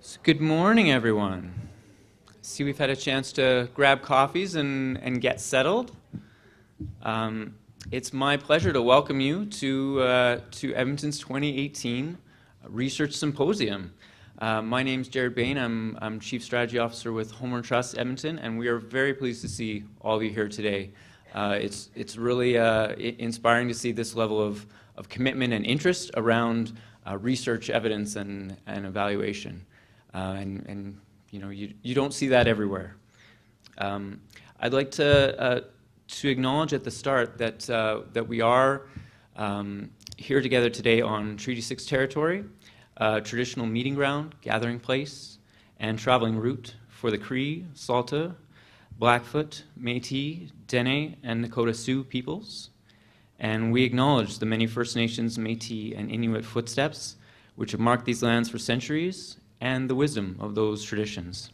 So good morning, everyone. See, we've had a chance to grab coffees and get settled. It's my pleasure to welcome you to Edmonton's 2018 Research Symposium. My name's Jarrod Bayne. I'm Chief Strategy Officer with Homeward Trust Edmonton, and we are very pleased to see all of you here today. It's really inspiring to see this level of commitment and interest around research, evidence, and evaluation. And you know, you don't see that everywhere. I'd like to acknowledge at the start that we are here together today on Treaty 6 territory, traditional meeting ground, gathering place, and traveling route for the Cree, Saulteaux, Blackfoot, Métis, Dene, and Nakota Sioux peoples. And we acknowledge the many First Nations, Métis, and Inuit footsteps which have marked these lands for centuries, and the wisdom of those traditions.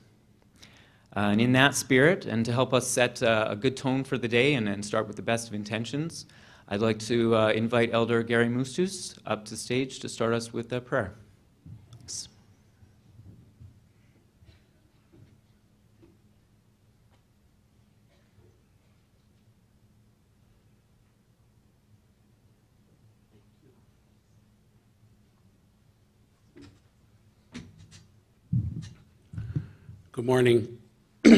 And in that spirit, and to help us set a good tone for the day and start with the best of intentions, I'd like to invite Elder Gary Masseuse up to stage to start us with a prayer. Thanks. Good morning. My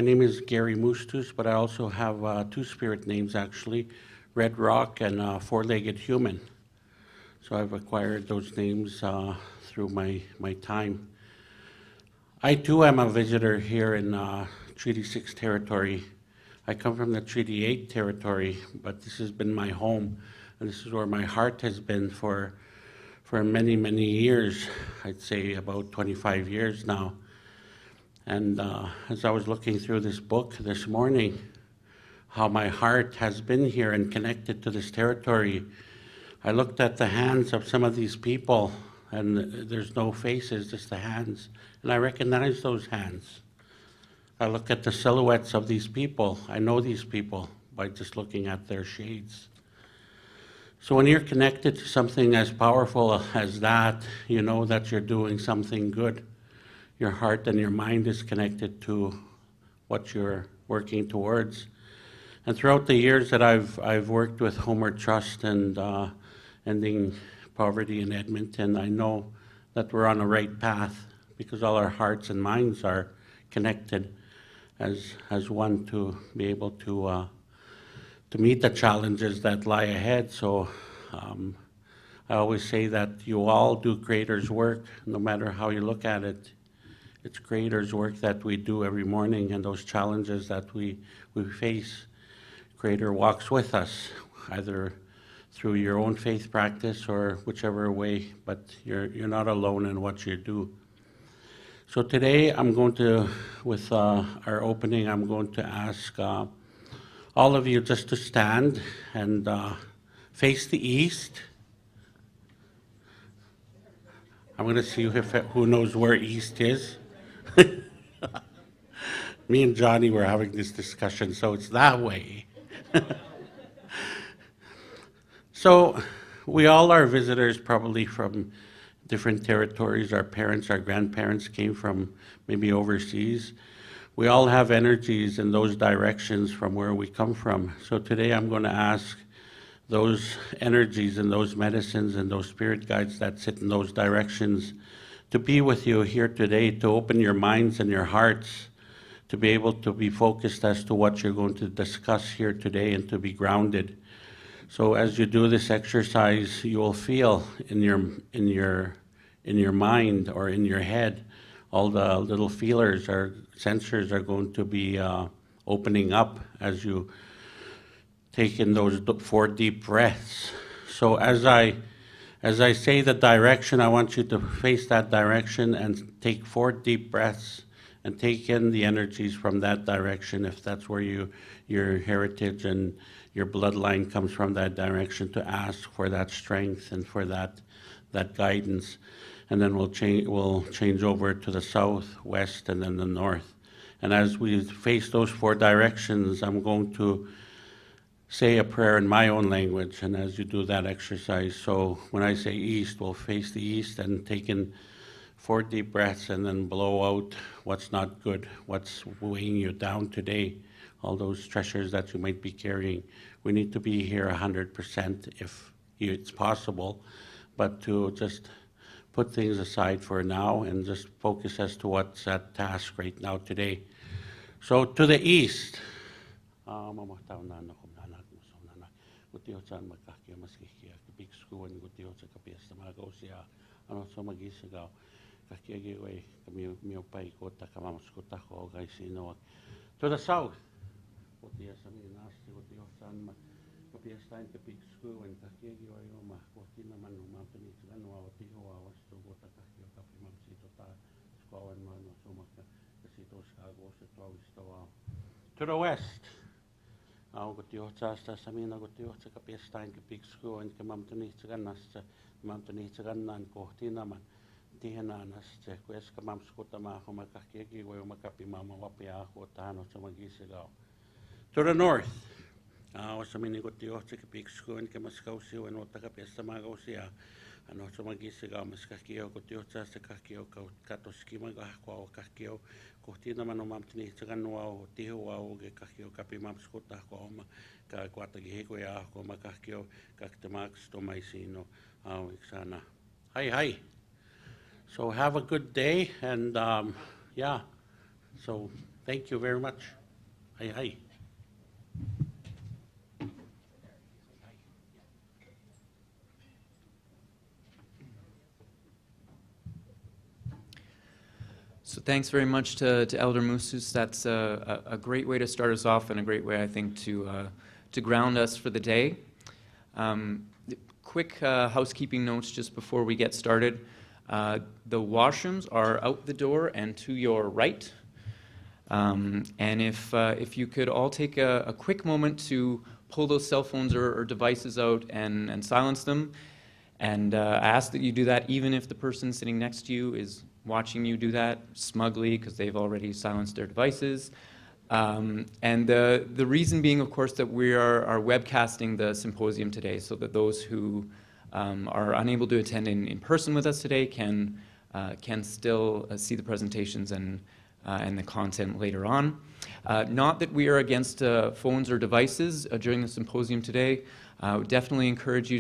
name is Gary Masseuse, but I also have two spirit names actually, Red Rock and Four-Legged Human. So I've acquired those names through my time. I too am a visitor here in Treaty 6 territory. I come from the Treaty 8 territory, but this has been my home, and this is where my heart has been for many, many years. I'd say about 25 years now. And as I was looking through this book this morning, how my heart has been here and connected to this territory, I looked at the hands of some of these people, and there's no faces, just the hands. And I recognize those hands. I look at the silhouettes of these people. I know these people by just looking at their shades. So when you're connected to something as powerful as that, you know that you're doing something good. Your heart and your mind is connected to what you're working towards. And throughout the years that I've worked with Homeward Trust and ending poverty in Edmonton, I know that we're on the right path because all our hearts and minds are connected as one to be able to meet the challenges that lie ahead. So I always say that you all do Creator's work, no matter how you look at it. It's Creator's work that we do every morning, and those challenges that we face, Creator walks with us, either through your own faith practice or whichever way, but you're not alone in what you do. So today I'm going to, with our opening, I'm going to ask all of you just to stand and face the east. I'm going to see who knows where east is. Me and Johnny were having this discussion, so it's that way. So we all are visitors probably from different territories. Our parents, our grandparents came from maybe overseas. We all have energies in those directions from where we come from. So today I'm going to ask those energies and those medicines and those spirit guides that sit in those directions to be with you here today, to open your minds and your hearts, to be able to be focused as to what you're going to discuss here today and to be grounded. So as you do this exercise, you will feel in your mind or in your head, all the little feelers or sensors are going to be opening up as you take in those 4 deep breaths. So as I say the direction, I want you to face that direction and take 4 deep breaths and take in the energies from that direction, if that's where your heritage and your bloodline comes from, that direction, to ask for that strength and for that guidance. And then we'll change over to the south, west, and then the north. And as we face those 4 directions, I'm going to say a prayer in my own language, and as you do that exercise, so when I say east, we'll face the east and take in 4 deep breaths and then blow out what's not good, what's weighing you down today, all those treasures that you might be carrying. We need to be here 100% if it's possible, but to just put things aside for now and just focus as to what's at task right now today. So to the east, to the south, to the west, to the north, Hi, hi. So have a good day, and yeah, so thank you very much. Hi, hi. So thanks very much to Elder Masseuse. That's a great way to start us off and a great way, I think, to ground us for the day. Quick housekeeping notes just before we get started. The washrooms are out the door and to your right. And if you could all take a quick moment to pull those cell phones or devices out and silence them. And I ask that you do that even if the person sitting next to you is watching you do that smugly because they've already silenced their devices. And the reason being, of course, that we are webcasting the symposium today so that those who are unable to attend in person with us today can still see the presentations and the content later on. Not that we are against phones or devices during the symposium today. I would definitely encourage you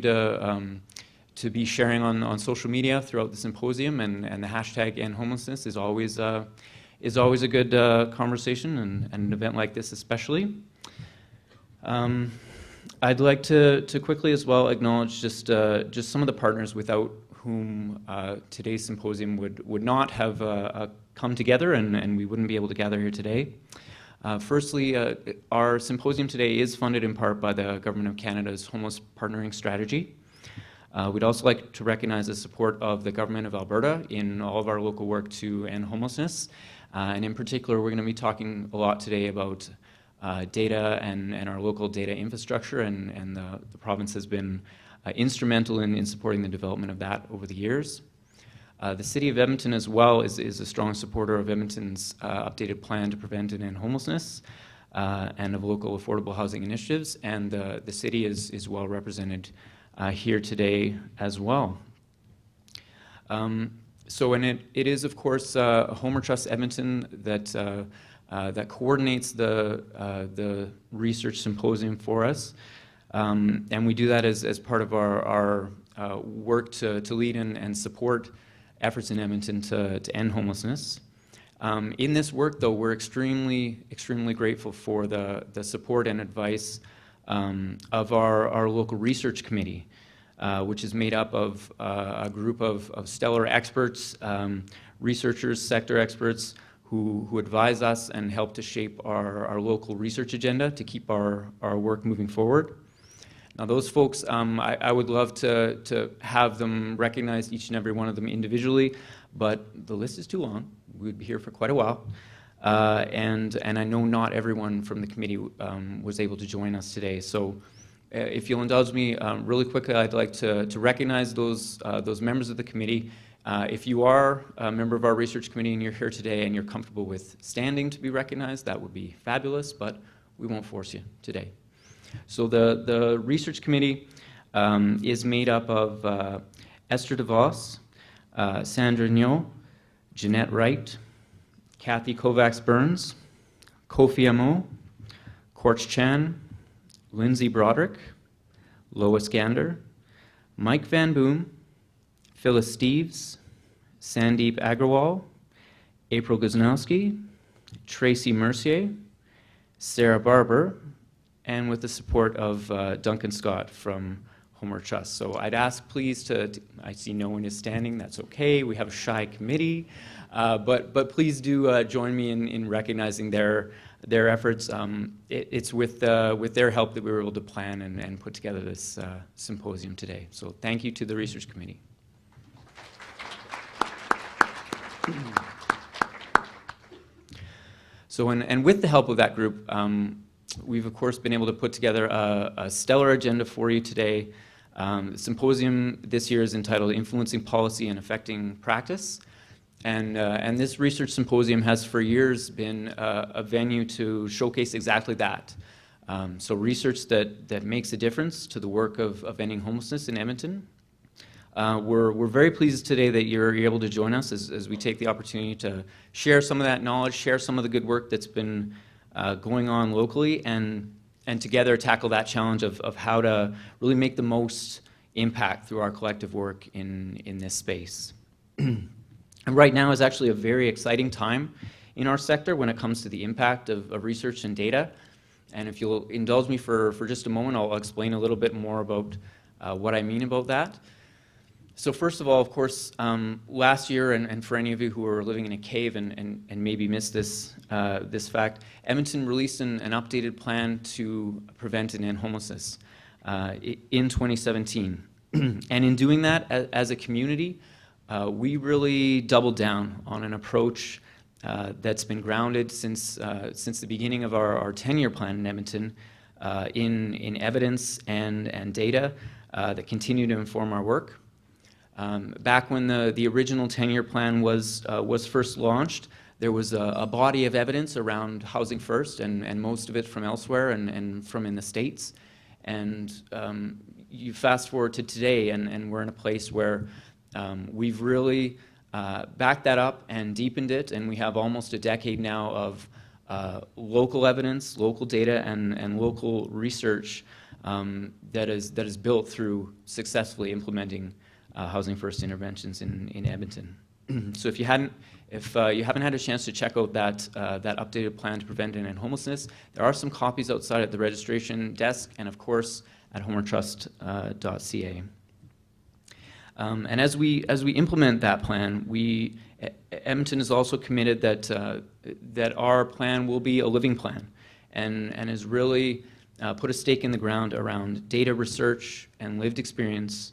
to be sharing on social media throughout the symposium, and the hashtag End Homelessness is always a good conversation, and an event like this especially. I'd like to quickly as well acknowledge just some of the partners without whom today's symposium would not have come together, and we wouldn't be able to gather here today. Firstly, our symposium today is funded in part by the Government of Canada's Homeless Partnering Strategy. We'd also like to recognize the support of the Government of Alberta in all of our local work to end homelessness. And in particular, we're going to be talking a lot today about data and our local data infrastructure, and the province has been instrumental in supporting the development of that over the years. The City of Edmonton as well is a strong supporter of Edmonton's updated plan to prevent and end homelessness and of local affordable housing initiatives, and the city is well represented here today as well. So and it is, of course, Homeward Trust Edmonton that coordinates the research symposium for us. And we do that as part of our work to lead and support efforts in Edmonton to end homelessness. In this work, though, we're extremely grateful for the support and advice of our local research committee, which is made up of a group of stellar experts, researchers, sector experts, who advise us and help to shape our local research agenda to keep our work moving forward. Now those folks, I would love to have them recognize each and every one of them individually, but the list is too long. We'd be here for quite a while. And I know not everyone from the committee was able to join us today. So if you'll indulge me really quickly, I'd like to recognize those members of the committee. If you are a member of our research committee and you're here today and you're comfortable with standing to be recognized, that would be fabulous, but we won't force you today. So the research committee is made up of Esther DeVos, Sandra Nyo, Jeanette Wright, Kathy Kovacs-Burns, Kofi Amo, Korch Chan, Lindsay Broderick, Lois Gander, Mike Van Boom, Phyllis Steeves, Sandeep Agrawal, April Guzanowski, Tracy Mercier, Sarah Barber, and with the support of Duncan Scott from Homeward Trust. So I'd ask please I see no one is standing, that's okay, we have a shy committee, but please do join me in recognizing their efforts. It's with their help that we were able to plan and put together this symposium today. So thank you to the research committee. So, and with the help of that group, we've of course been able to put together a stellar agenda for you today. The symposium this year is entitled Influencing Policy and Affecting Practice. And this research symposium has for years been a venue to showcase exactly that. So research that makes a difference to the work of ending homelessness in Edmonton. We're very pleased today that you're able to join us as we take the opportunity to share some of that knowledge, share some of the good work that's been going on locally, and together tackle that challenge of how to really make the most impact through our collective work in this space. And right now is actually a very exciting time in our sector when it comes to the impact of research and data. And if you'll indulge me for just a moment, I'll explain a little bit more about what I mean about that. So first of all, of course, last year, and for any of you who are living in a cave and maybe missed this fact, Edmonton released an updated plan to prevent and end homelessness in 2017. And in doing that, as a community, we really doubled down on an approach that's been grounded since the beginning of our 10-year plan in Edmonton in evidence and data that continue to inform our work. Back when the original 10-year plan was first launched, there was a body of evidence around Housing First, and most of it from elsewhere and from in the States. And you fast forward to today, and we're in a place where we've really backed that up and deepened it, and we have almost a decade now of local evidence, local data, and local research that is built through successfully implementing Housing First interventions in Edmonton. So if you haven't had a chance to check out that updated plan to prevent and end homelessness, there are some copies outside at the registration desk, and of course at homewardtrust.ca. And as we implement that plan, Edmonton is also committed that our plan will be a living plan, and has really put a stake in the ground around data research and lived experience,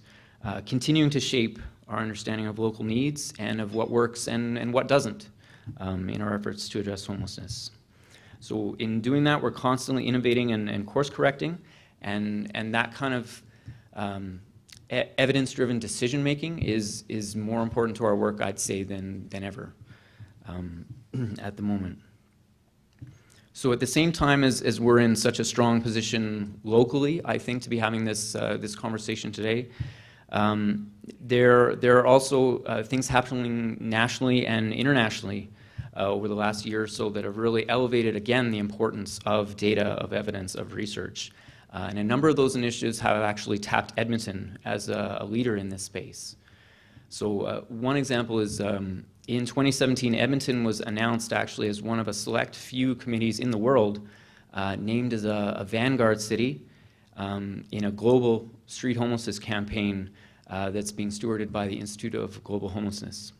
continuing to shape our understanding of local needs and of what works and what doesn't in our efforts to address homelessness. So in doing that, we're constantly innovating and course correcting, and that kind of evidence-driven decision-making is more important to our work, I'd say, than ever at the moment. So at the same time as we're in such a strong position locally, I think, to be having this conversation today, there are also things happening nationally and internationally over the last year or so that have really elevated, again, the importance of data, of evidence, of research. And a number of those initiatives have actually tapped Edmonton as a leader in this space. So one example is in 2017, Edmonton was announced actually as one of a select few communities in the world named as a vanguard city in a global street homelessness campaign that's being stewarded by the Institute of Global Homelessness.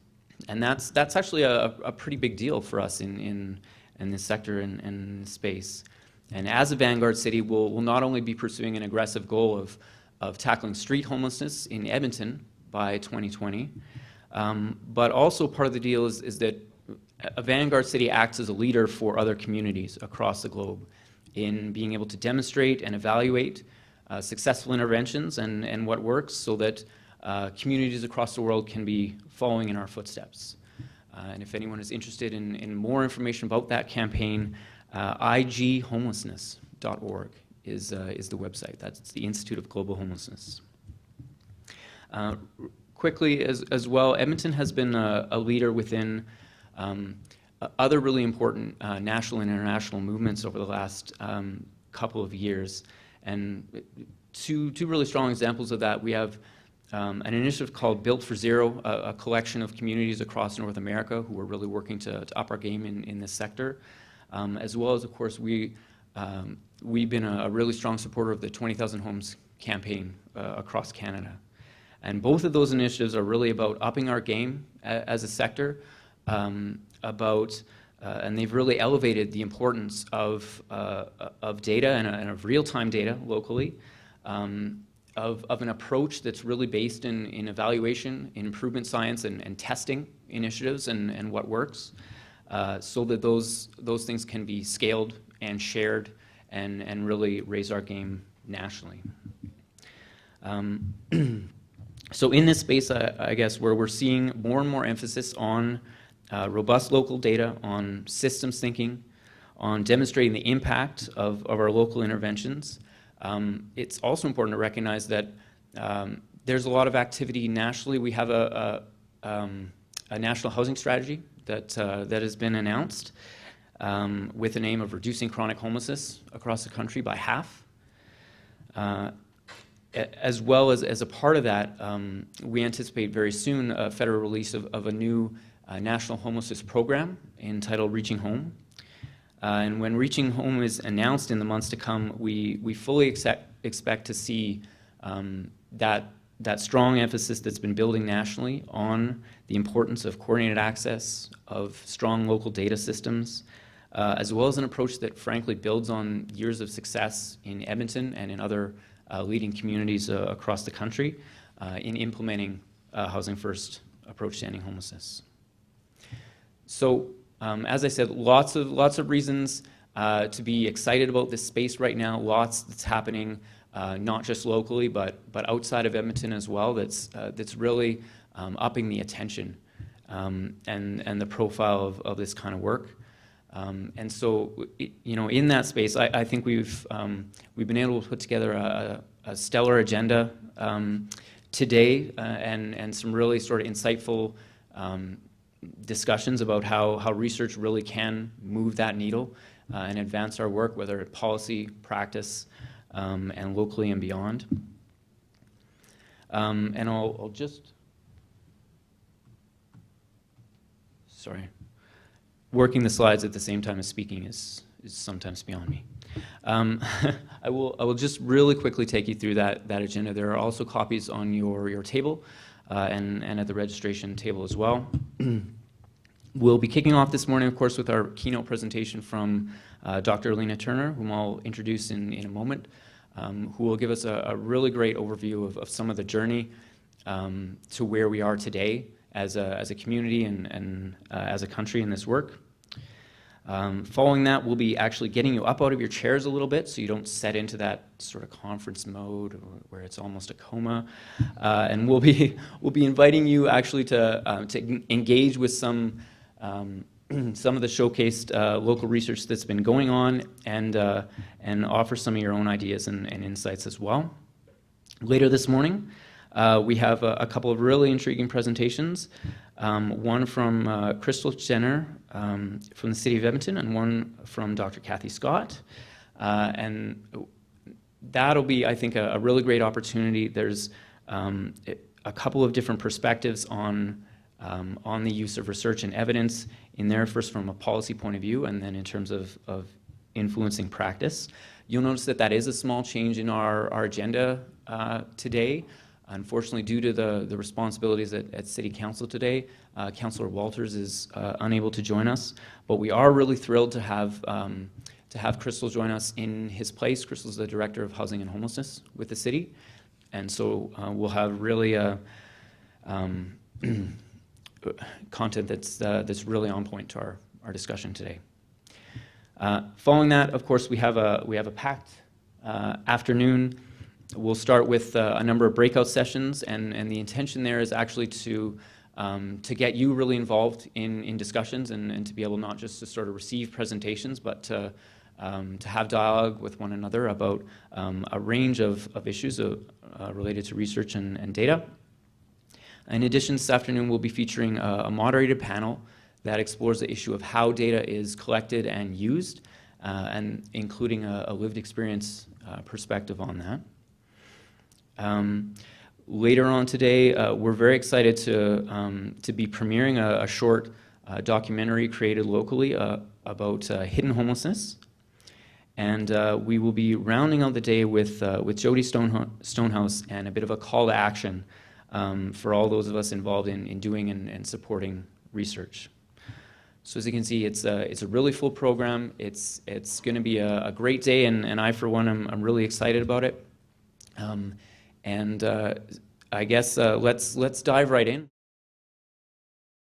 And that's actually a pretty big deal for us in this sector and this space. And as a vanguard city, we'll not only be pursuing an aggressive goal of tackling street homelessness in Edmonton by 2020, but also part of the deal is that a vanguard city acts as a leader for other communities across the globe in being able to demonstrate and evaluate successful interventions and what works, so that communities across the world can be following in our footsteps. And if anyone is interested in more information about that campaign, ighomelessness.org is the website. That's the Institute of Global Homelessness. Quickly as well, Edmonton has been a leader within other really important national and international movements over the last couple of years. And two really strong examples of that, we have an initiative called Built for Zero, a collection of communities across North America who are really working to up our game in this sector. As well as, of course, we've been a really strong supporter of the 20,000 Homes campaign across Canada. And both of those initiatives are really about upping our game as a sector, and they've really elevated the importance of data and of real-time data locally, of an approach that's really based in evaluation, in improvement science, and testing initiatives and what works, so that those things can be scaled and shared and really raise our game nationally. So in this space, I guess, where we're seeing more and more emphasis on robust local data, on systems thinking, on demonstrating the impact of our local interventions, it's also important to recognize that there's a lot of activity nationally. We have a national housing strategy that has been announced with an aim of reducing chronic homelessness across the country by half. As well as a part of that, we anticipate very soon a federal release of a new national homelessness program entitled Reaching Home. And when Reaching Home is announced in the months to come, we fully expect to see that strong emphasis that's been building nationally on the importance of coordinated access, of strong local data systems, as well as an approach that frankly builds on years of success in Edmonton and in other leading communities across the country in implementing a housing first approach to ending homelessness. So as I said, lots of reasons to be excited about this space right now, lots that's happening not just locally but outside of Edmonton as well, that's really upping the attention and the profile of this kind of work. And so, in that space, I think we've been able to put together a stellar agenda today, and some really sort of insightful discussions about how research really can move that needle and advance our work, whether it's policy, practice, and locally and beyond. And I'll just, sorry. Working the slides at the same time as speaking is sometimes beyond me. I will just really quickly take you through that agenda. There are also copies on your table and at the registration table as well. We'll be kicking off this morning, of course, with our keynote presentation from Dr. Lena Turner, whom I'll introduce in a moment, who will give us a really great overview of some of the journey to where we are today as a community and as a country in this work. Following that, we'll be actually getting you up out of your chairs a little bit so you don't set into that sort of conference mode where it's almost a coma. And we'll be inviting you actually to engage with some of the showcased local research that's been going on and offer some of your own ideas and insights as well. Later this morning, we have a couple of really intriguing presentations, one from Crystal Jenner from the City of Edmonton and one from Dr. Kathy Scott. And that'll be, I think, a really great opportunity. There's a couple of different perspectives on the use of research and evidence in there, first from a policy point of view and then in terms of influencing practice. You'll notice that is a small change in our agenda today. Unfortunately, due to the responsibilities at City Council today, Councillor Walters is unable to join us, but we are really thrilled to have Crystal join us in his place. Crystal's the Director of Housing and Homelessness with the City, and so we'll have really content that's really on point to our discussion today. Following that, of course, we have a packed afternoon. We'll start with a number of breakout sessions, and the intention there is actually to get you really involved in discussions and to be able not just to sort of receive presentations, but to to have dialogue with one another about a range of issues related to research and data. In addition, this afternoon we'll be featuring a moderated panel that explores the issue of how data is collected and used, and including a lived experience perspective on that. Later on today, we're very excited to be premiering a short documentary created locally about hidden homelessness. And we will be rounding out the day with Jody Stonehouse and a bit of a call to action for all those of us involved in doing and supporting research. So as you can see, it's a really full program. It's going to be a great day, and I, for one, I'm really excited about it. I guess let's dive right in.